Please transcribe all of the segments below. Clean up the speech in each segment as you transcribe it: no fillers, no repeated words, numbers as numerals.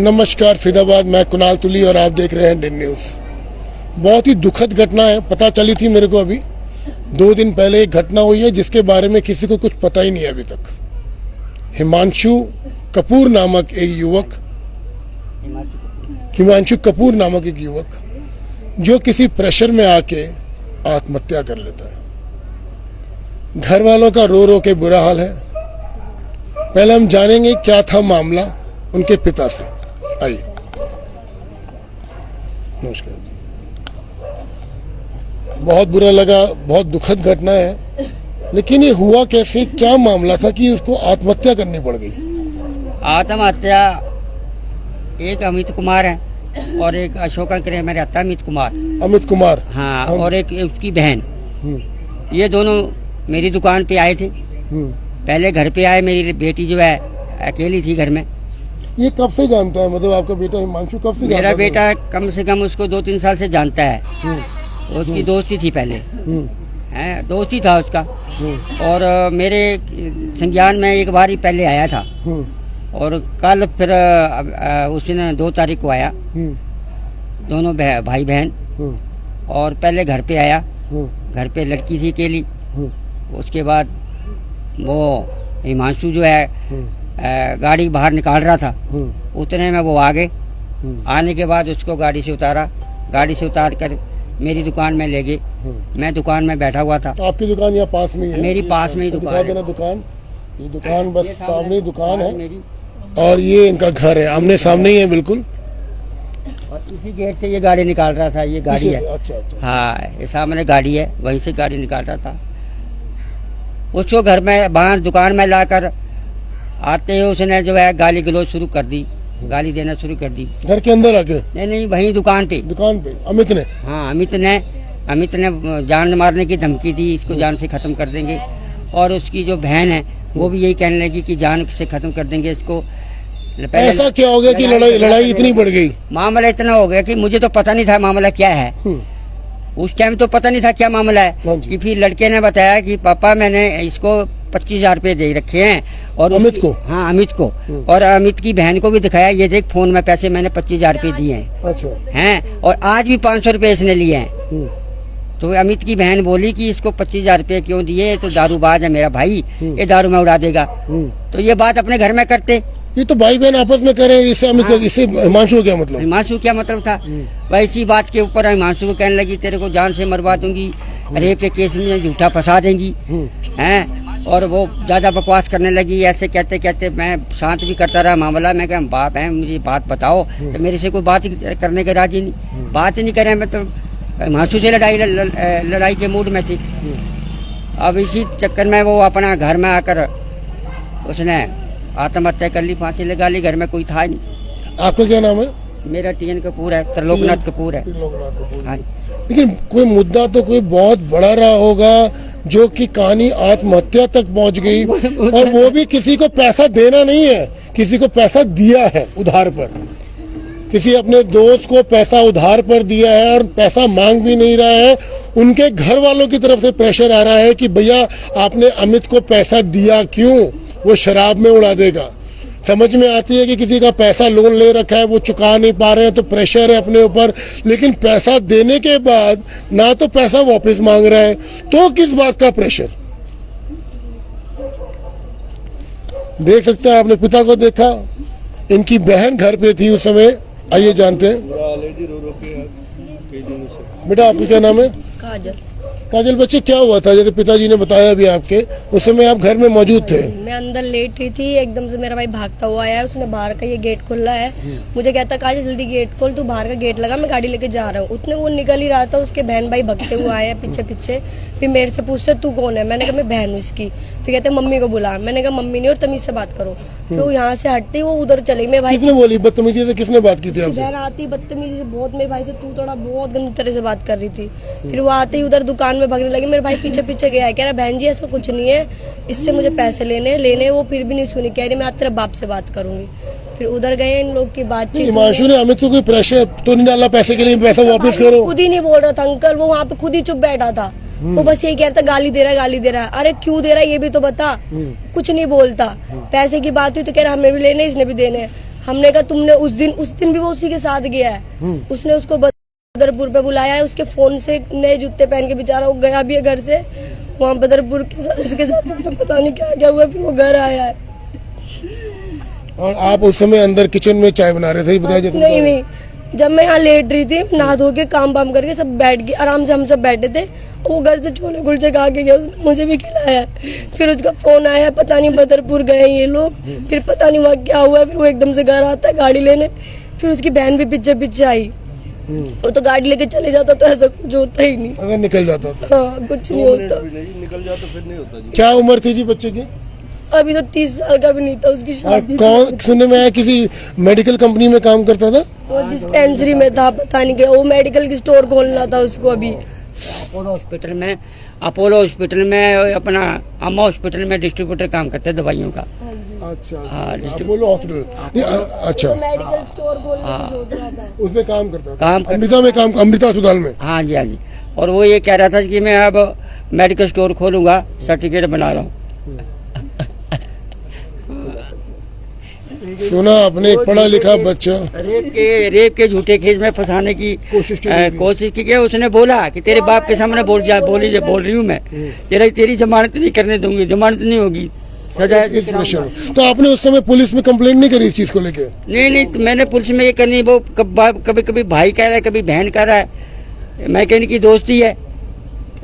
नमस्कार फरीदाबाद, मैं कुणाल तुली और आप देख रहे हैं इंडियन न्यूज। बहुत ही दुखद घटना है, पता चली थी मेरे को अभी 2 दिन पहले एक घटना हुई है जिसके बारे में किसी को कुछ पता ही नहीं है अभी तक। हिमांशु कपूर नामक एक युवक जो किसी प्रेशर में आके आत्महत्या कर लेता है। घर वालों का रो रो के बुरा हाल है। पहले हम जानेंगे क्या था मामला उनके पिता से। आइए। नमस्कार जी। बहुत बुरा लगा, बहुत दुखद घटना है, लेकिन ये हुआ कैसे, क्या मामला था कि उसको आत्महत्या करनी पड़ गई? आत्महत्या एक अमित कुमार है और एक अशोका के में रहता है अमित कुमार। हाँ, और एक उसकी बहन। ये दोनों मेरी दुकान पे आए थे। पहले घर पे आए। मेरी बेटी जो है अकेली थी घर में। ये कब से जानता है, मतलब आपका बेटा हिमांशु कब से? मेरा बेटा कम से कम उसको 2-3 साल से जानता है। उसकी दोस्ती थी पहले, दोस्ती था उसका। और मेरे संज्ञान में एक बार ही पहले आया था और कल फिर उसने 2 तारीख को आया। दोनों भाई बहन। और पहले घर पे आया। घर पे लड़की थी अकेली। उसके बाद वो हिमांशु जो है गाड़ी बाहर निकाल रहा था, उतने में वो आ गए। आने के बाद उसको गाड़ी से उतारा। गाड़ी से उतार कर मेरी दुकान में ले गए। मैं दुकान में बैठा हुआ था। तो आपकी दुकान यहाँ पास में ही है? मेरी पास में ही दुकान है। दुकान, ये दुकान बस सामने ही दुकान है मेरी, और ये इनका घर है, आमने सामने ही है बिल्कुल। और इसी गेट से ये गाड़ी निकाल रहा था। ये गाड़ी है। अच्छा। हाँ, ये सामने गाड़ी है, वहीं से गाड़ी निकाल रहा था। उसको घर में बाहर दुकान में लाकर आते ही उसने जो है गाली गलौज शुरू कर दी, गाली देना शुरू कर दी। घर के अंदर आके? नहीं, वहीं दुकान पे अमित ने? हाँ, अमित ने जान मारने की धमकी दी, इसको जान से खत्म कर देंगे। और उसकी जो बहन है वो भी यही कहने लगी कि जान से खत्म कर देंगे इसको। ऐसा क्या हो गया कि लड़ाई इतनी बढ़ गई? मामला इतना हो गया कि मुझे तो पता नहीं था मामला क्या है। उस टाइम तो पता नहीं था क्या मामला है कि फिर लड़के ने बताया कि पापा मैंने इसको 25,000 रुपए दे रखे हैं। और अमित को? हाँ, अमित को। और अमित की बहन को भी दिखाया, ये देख फोन में पैसे मैंने 25,000 रुपए दिए हैं। अच्छा। हैं, और आज भी 500 रुपए इसने लिए हैं। तो अमित की बहन बोली कि इसको 25,000 रुपए क्यों दिए, तो दारूबाज है मेरा भाई, ये दारू में उड़ा देगा। तो ये बात अपने घर में करते। ये तो भाई बहन आपस में करे, इससे हिमांशु क्या मतलब? हिमांशु क्या मतलब था? वैसी बात के ऊपर हिमांशु को कहने लगी तेरे को जान से मरवा दूंगी, रेप के केस में झूठा फंसा देंगी। हैं, और वो ज्यादा बकवास करने लगी। ऐसे कहते कहते मैं शांत भी करता रहा मामला। मैं कहा बाप है, मुझे बात बताओ। तो मेरे से कोई बात करने के राजी नहीं, बात ही नहीं करे। मैं तो हिमांशु से लड़ाई के मूड में थी। अब इसी चक्कर में वो अपना घर में आकर उसने आत्महत्या कर ली, फांसी लगा ली। घर में कोई था नहीं। आपका क्या नाम है? मेरा TN कपूर है, त्रिलोकनाथ कपूर है। हाँ। लेकिन कोई मुद्दा तो कोई बहुत बड़ा रहा होगा जो कि कहानी आत्महत्या तक पहुंच गई, और वो भी किसी को पैसा देना नहीं है, किसी को पैसा दिया है उधार पर। किसी अपने दोस्त को पैसा उधार पर दिया है और पैसा मांग भी नहीं रहा है। उनके घर वालों की तरफ से प्रेशर आ रहा है कि भैया आपने अमित को पैसा दिया क्यों, वो शराब में उड़ा देगा। समझ में आती है कि किसी का पैसा लोन ले रखा है, वो चुका नहीं पा रहे हैं, तो प्रेशर है अपने ऊपर। लेकिन पैसा देने के बाद ना तो पैसा वापस मांग रहा है, तो किस बात का प्रेशर? देख सकते हैं, आपने पिता को देखा, इनकी बहन घर पे थी उस समय। आइए जानते हैं। बेटा आपका क्या नाम है? काजल। बच्चे क्या हुआ था? जैसे पिताजी ने बताया अभी आपके, उस समय आप घर में मौजूद थे। मैं अंदर लेट रही थी, एकदम से मेरा भाई भागता हुआ आया। उसने बाहर का ये गेट खोला है, मुझे कहता काजल जल्दी गेट खोल, तू बाहर का गेट लगा, मैं गाड़ी लेके जा रहा हूँ। उतने वो निकल ही रहा था, उसके बहन भाई भगते हुए आए पीछे पीछे। फिर मेरे से पूछते तू कौन है? मैंने कहा मैं बहन हूँ इसकी। फिर कहते मम्मी को बुला। मैंने कहा मम्मी नहीं, और तमीज से बात करो। फिर वो यहाँ से हटती वो उधर चली। मेरे भाई किसने बोली बदतमीजी से? किसने बात की थी आपसे? बहन आती बदतमीजी से बहुत, मेरे भाई से तू थोड़ा बहुत गंदी तरह से बात कर रही थी। फिर वो आते ही उधर दुकान में भागने लगी। मेरे भाई पीछे पीछे गया है, कह रहा बहन जी ऐसा कुछ नहीं है, इससे मुझे पैसे लेने। वो फिर भी नहीं सुनी, कह रही मैं आज तेरे बाप से बात करूंगी। फिर उधर गए, इन लोग की बातचीत। हिमांशु ने अमित को कोई प्रेशर तो नहीं डाला पैसे के लिए, पैसा वापस करो? खुद ही नहीं बोल रहा था अंकल, वो वहाँ पे खुद ही चुप बैठा था। वो बस यही कहता गाली दे रहा है। अरे क्यों दे रहा है ये भी तो बता। कुछ नहीं बोलता। पैसे की बात हुई तो कह रहा हमें भी लेने इसने भी देने। हमने कहा तुमने उस दिन भी वो उसी के साथ गया है। उसने उसको बदरपुर पे बुलाया है, उसके फोन से नए जूते पहन के बेचारा वो गया भी है घर से। वहाँ बदरपुर के साथ उसके साथ पता नहीं क्या क्या हुआ, फिर वो घर आया है। और आप उस समय अंदर किचन में चाय बना रहे थे, बताया जाता है? नहीं, जब मैं यहाँ लेट रही थी नहा धो के काम वाम करके सब बैठ गए आराम से, हम सब बैठे थे। वो घर से छोले कुलचे खा के गया, उसने मुझे भी खिलाया। फिर उसका फोन आया, पता नहीं बदरपुर गए ये लोग, फिर पता नहीं वहाँ क्या हुआ। फिर वो एकदम से घर आता है गाड़ी लेने, फिर उसकी बहन भी पीछे पीछे आई। वो तो गाड़ी लेके चले जाता तो ऐसा कुछ होता ही नहीं। अगर निकल जाता था। हाँ, कुछ नहीं होता। निकल जाता फिर नहीं होता जी। क्या उम्र थी जी बच्चे की? अभी तो 30 साल का भी नहीं था उसकी और शादी। कौन सुनने में आया किसी मेडिकल कंपनी में काम करता था? वो डिस्पेंसरी में था, पता नहीं क्या। वो मेडिकल की स्टोर खोलना था उसको अभी। अपोलो हॉस्पिटल में अपना अम्मा हॉस्पिटल में डिस्ट्रीब्यूटर काम करते हैं दवाइयों का। अच्छा, हाँ, आप बोलो हॉस्पिटल। अच्छा, मेडिकल स्टोर खोलने की सोच रहा था। उसमें काम करता था। काम कर- अमृता में काम, अमृता अस्पताल में। हाँ जी, हाँ जी। और वो ये कह रहा था कि मैं अब मेडिकल स्टोर खोलूंगा, सर्टिफिकेट बना रहा हूँ। सुना आपने, एक पढ़ा लिखा बच्चा रेप के झूठे केस में फंसाने की कोशिश की कि उसने बोला कि तेरे बाप के सामने बोल रही हूँ मैं, तेरी जमानत नहीं करने दूंगी, जमानत नहीं होगी, सजा इस विषय में। तो आपने उस समय पुलिस में कंप्लेंट नहीं करी इस चीज को लेके? नहीं, तो मैंने पुलिस में ये करनी, वो कभी कभी भाई कह रहा है, कभी बहन कह रहा है, मैकेनिक की दोस्ती है।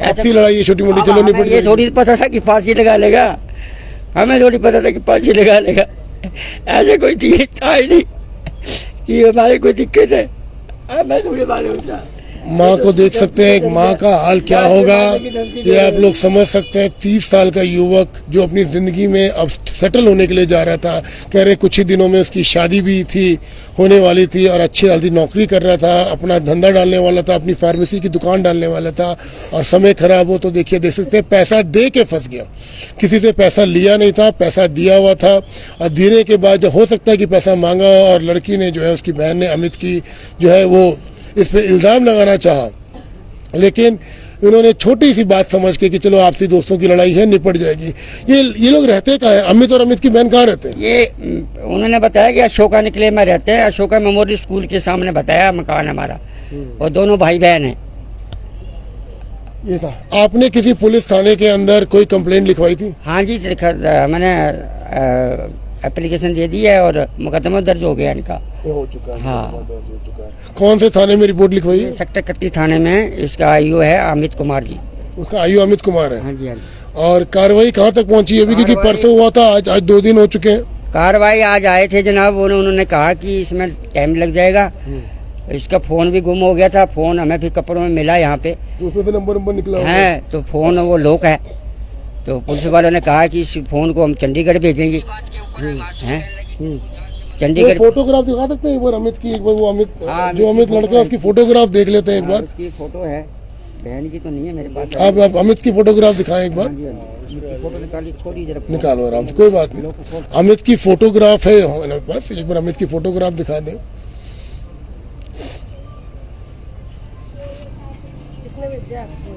आपसी लड़ाई है छोटी मोटी, चलो निपट ये जाएगी। थोड़ी पता था कि फांसी लगा लेगा, हमें थोड़ी पता था कि फांसी लगा लेगा। ऐसे कोई चीज था ही नहीं कि हमारे कोई दिक्कत है, मैं थोड़ी मालूम था। माँ को देख सकते हैं, एक माँ का हाल क्या होगा ये आप लोग समझ सकते हैं। 30 साल का युवक जो अपनी जिंदगी में अब सेटल होने के लिए जा रहा था, कह रहे कुछ ही दिनों में उसकी शादी भी थी, होने वाली थी, और अच्छी खासी नौकरी कर रहा था, अपना धंधा डालने वाला था, अपनी फार्मेसी की दुकान डालने वाला था, और समय खराब हो तो देखिए, देख सकते हैं पैसा दे के फंस गया। किसी से पैसा लिया नहीं था, पैसा दिया हुआ था, और देने के बाद जब हो सकता है कि पैसा मांगा, और लड़की ने जो है, उसकी बहन ने, अमित की जो है, वो इस पे इल्जाम लगाना चाहा, लेकिन इन्होंने छोटी सी बात समझ के कि चलो आपसी दोस्तों की लड़ाई है, निपट जाएगी। ये लोग रहते कहाँ हैं? अमित और अमित की बहन कहाँ रहते हैं? ये उन्होंने बताया कि अशोका निकले में रहते हैं, अशोका मेमोरियल स्कूल के सामने बताया मकान हमारा, और दोनों भाई बहन हैं। ये था। आपने किसी पुलिस थाने के अंदर कोई कंप्लेंट लिखवाई थी? हाँ जी, मैंने एप्लीकेशन दे दी है, और मुकदमा दर्ज हो गया इनका। हो चुका है। हाँ। हो चुका है। कौन से थाने में रिपोर्ट लिखवाई है? सेक्टर 31 थाने में इसका आयु है अमित कुमार जी। उसका आयु अमित कुमार है। हाँ जी, हाँ जी। और कार्रवाई कहाँ तक पहुंची है अभी? क्योंकि परसों हुआ था, आज 2 दिन हो चुके हैं। कार्रवाई आज आए थे जनाब, उन्होंने कहा कि इसमें टाइम लग जाएगा। इसका फोन भी गुम हो गया था, फोन हमें भी कपड़ों में मिला यहाँ पे उसमें से नंबर निकला होगा। है, तो फोन वो लॉक है। तो पुलिस वालों ने कहा कि इस फोन को हम चंडीगढ़ भेजेंगे। हैं? चंडीगढ़ फोटोग्राफ दिखा सकते हैं एक बार अमित की? एक बार वो अमित, हाँ, जो अमित लड़का है, उसकी फोटोग्राफ देख लेते हैं एक बार। उसकी फोटो है, बहन की तो नहीं है मेरे पास। आप अमित की फोटोग्राफ दिखाएं एक बार। हाँ जी, हाँ जी। उसकी फोटो निकाली, छोड़ी जरा। निकालो आराम से, कोई बात नहीं। अमित की फोटोग्राफ है हमारे पास, एक बार अमित की फोटोग्राफ दिखा दें। किसने भेजा आपको?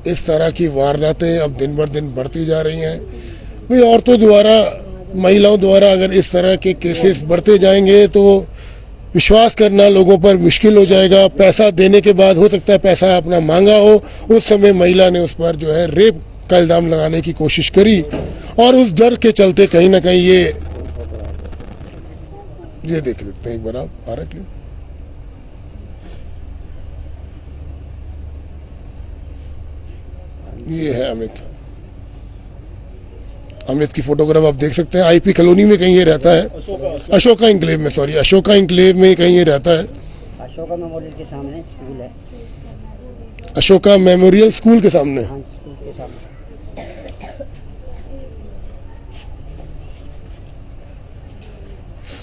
इस तरह की वारदातें अब दिन बर दिन बढ़ती जा रही हैं। भाई औरतों द्वारा, महिलाओं द्वारा अगर इस तरह के केसेस बढ़ते जाएंगे तो विश्वास करना लोगों पर मुश्किल हो जाएगा। पैसा देने के बाद, हो सकता है पैसा अपना मांगा हो, उस समय महिला ने उस पर जो है रेप का इल्जाम लगाने की कोशिश करी, और उस डर के चलते कहीं ना कहीं ये देख सकते हैं एक बार आप आ रहा। ये है अमित की फोटोग्राफ आप देख सकते हैं। आईपी कॉलोनी में कहीं ये रहता है, अशोका इंक्लेव में, सॉरी अशोका इंक्लेव में कहीं ये रहता है। अशोका मेमोरियल के सामने स्कूल है। अशोका मेमोरियल स्कूल के सामने। हाँ, स्कूल के सामने।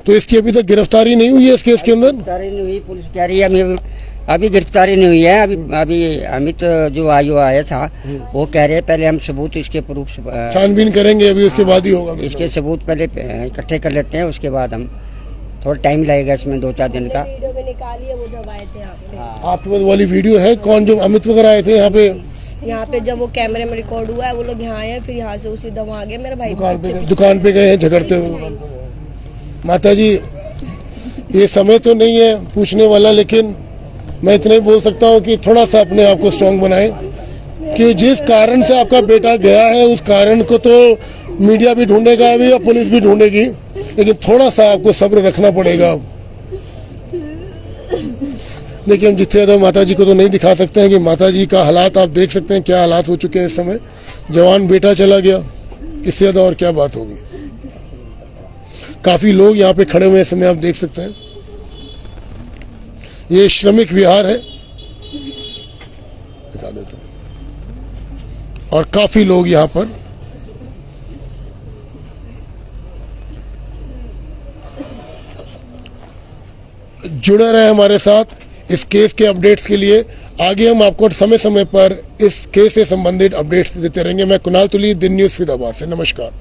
तो इसकी अभी तक गिरफ्तारी नहीं हुई है इस केस के अंदर? गिरफ्तारी नहीं हुई, पुलिस कह रही है अभी गिरफ्तारी नहीं हुई है। अभी अमित जो आया था, वो कह रहे हैं पहले हम सबूत, इसके प्रूफ छानबीन करेंगे, अभी उसके बाद ही होगा। इसके सबूत पहले इकट्ठे कर लेते हैं, उसके बाद हम थोड़ा टाइम लगेगा इसमें 2-4 दिन का। वीडियो में निकाली है वो जब आए थे यहाँ पे। आपके पास वाली वीडियो है? कौन जो अमित वगैरह आए थे यहाँ पे जब वो कैमरे में रिकॉर्ड हुआ है, वो लोग यहाँ आए हैं, फिर यहाँ से उसी दम आ गए मेरा भाई दुकान पे गए हैं झगड़ते हुए? माता जी, ये समय तो नहीं है पूछने वाला, लेकिन मैं इतना ही बोल सकता हूँ कि थोड़ा सा अपने आप को स्ट्रांग बनाएं कि जिस कारण से आपका बेटा गया है उस कारण को तो मीडिया भी ढूंढेगा अभी और पुलिस भी ढूंढेगी, लेकिन थोड़ा सा आपको सब्र रखना पड़ेगा। देखिए, हम जितने ज्यादा माता जी को तो नहीं दिखा सकते हैं कि माता जी का हालात आप देख सकते हैं, क्या हालात हो चुके हैं इस समय। जवान बेटा चला गया, इससे ज्यादा और क्या बात होगी। काफी लोग यहाँ पे खड़े हुए इस समय आप देख सकते हैं। ये श्रमिक विहार है, दिखा देता हूं, और काफी लोग यहाँ पर जुड़े रहे हमारे साथ इस केस के अपडेट्स के लिए। आगे हम आपको समय समय पर इस केस से संबंधित अपडेट्स देते रहेंगे। मैं कुणाल तुली, दिन न्यूज़ फरीदाबाद से, नमस्कार।